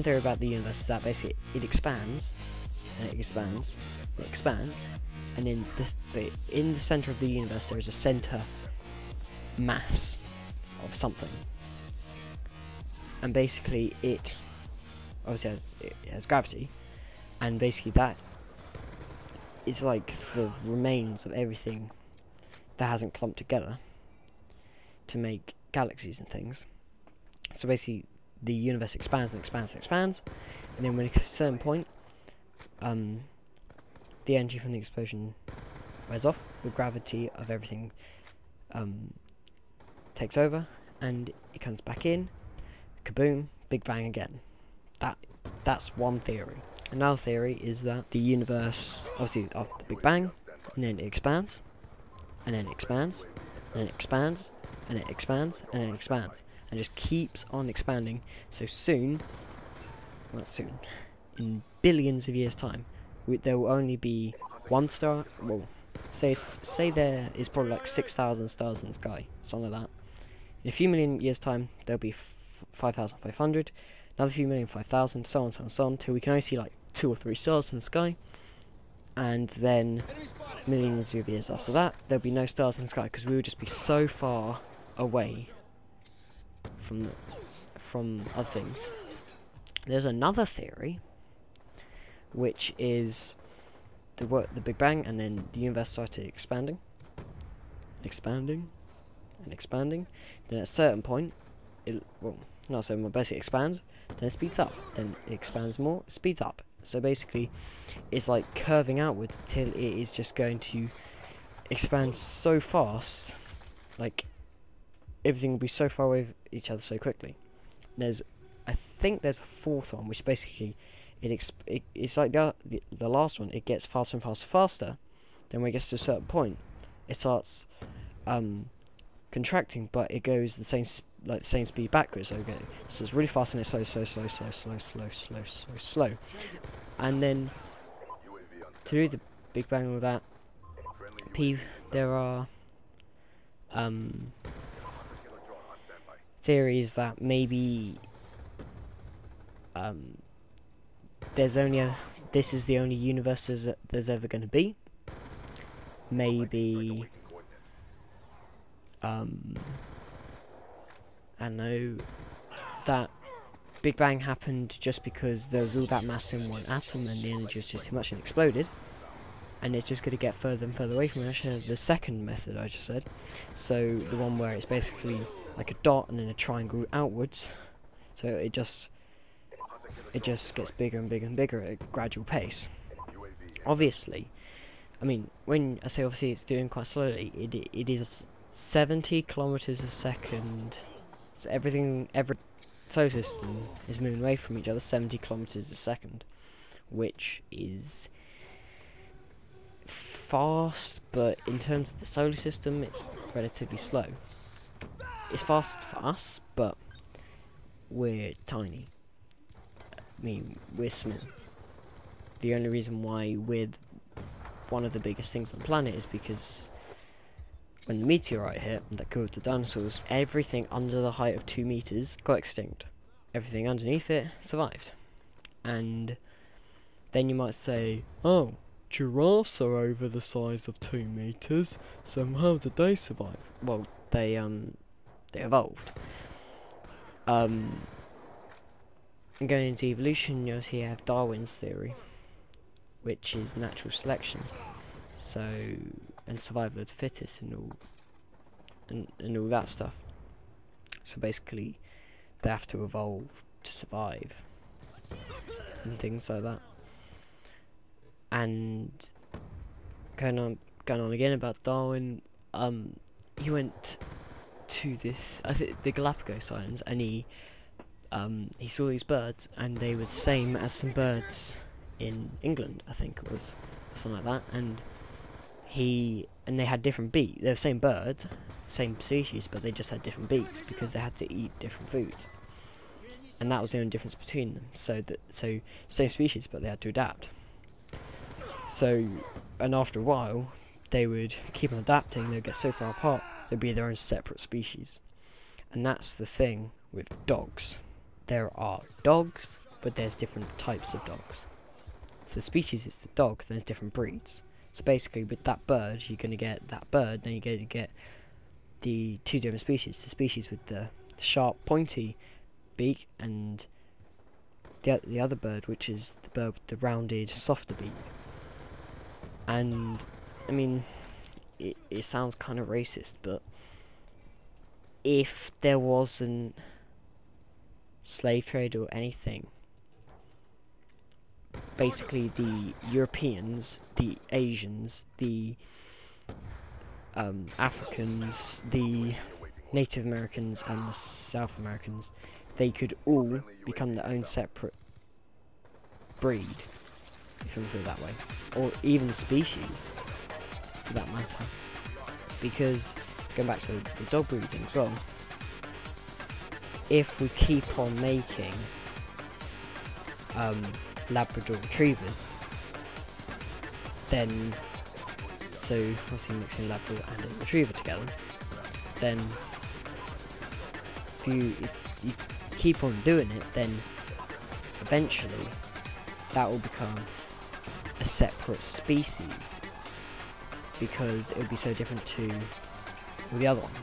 one theory about the universe is that basically it expands, and it expands, it expands, and in the center of the universe there is a center mass of something, and basically it obviously has gravity, and basically that is like the remains of everything that hasn't clumped together to make galaxies and things. So basically the universe expands and expands and expands, and then when at a certain point the energy from the explosion wears off, the gravity of everything takes over, and it comes back in, kaboom, Big Bang again. That's one theory. Another theory is that the universe, obviously after the Big Bang, and then it expands, and then it expands, and then it expands, and it expands, and it expands, and just keeps on expanding. So soon, well, not soon, in billions of years' time, there will only be one star. Well, say there is probably like 6,000 stars in the sky, something like that. In a few million years' time, there'll be 5,500. Another few million, 5,000, so on, so on, so on, till we can only see like 2 or 3 stars in the sky. And then millions of years after that, there'll be no stars in the sky because we will just be so far away from other things. There's another theory, which is the Big Bang, and then the universe started expanding, and expanding. Then at a certain point, not so much, basically expands, then it speeds up, then it expands more, it speeds up. So basically, it's like curving outwards till it is just going to expand so fast, like everything will be so far away from each other so quickly. I think there's a fourth one, which basically it's like the last one. It gets faster and faster, faster. Then when it gets to a certain point, it starts contracting, but it goes the same speed backwards. So it's really fast and it's slow. And then to do the Big Bang and all that, there are theories that maybe this is the only universe there's ever going to be. Maybe I know that Big Bang happened just because there was all that mass in one atom and the energy was just too much and exploded, and it's just going to get further and further away from it. The second method I just said, so the one where it's basically like a dot and then a triangle outwards, so it just gets bigger and bigger and bigger at a gradual pace. Obviously, I mean, when I say obviously it's doing quite slowly, it is 70 kilometers a second. So every solar system is moving away from each other 70 kilometers a second, which is fast, but in terms of the solar system, it's relatively slow. It's fast for us, but we're tiny. I mean, we're small. The only reason why we're one of the biggest things on the planet is because when the meteorite hit that killed the dinosaurs, everything under the height of 2 meters got extinct. Everything underneath it survived. And then you might say, oh, giraffes are over the size of 2 meters, so how did they survive? Well, they evolved. And going into evolution, you obviously have Darwin's theory, which is natural selection. So, and survival of the fittest and all that stuff. So basically, they have to evolve to survive and things like that. And going on again about Darwin, he went to the Galapagos Islands, and he saw these birds, and they were the same as some birds in England, I think it was, something like that. And they had different beaks. They're the same bird, same species, but they just had different beaks because they had to eat different foods, and that was the only difference between them. So same species, but they had to adapt. So, and after a while, they would keep on adapting. They'd get so far apart, they'd be their own separate species. And that's the thing with dogs. There are dogs but there's different types of dogs. So the species is the dog, then there's different breeds. So basically with that bird, you're going to get that bird, then you're going to get the two different species. The species with the sharp, pointy beak, and the other bird, which is the bird with the rounded, softer beak. And, I mean, it sounds kind of racist, but if there wasn't slave trade or anything, basically the Europeans, the Asians, the Africans, the Native Americans and the South Americans, they could all become their own separate breed, if you want to put it that way, or even species for that matter. Because going back to the dog breeding as well, if we keep on making Labrador retrievers, then so obviously mixing Labrador and a retriever together, then if you keep on doing it, then eventually that will become a separate species, because it would be so different to all the other ones.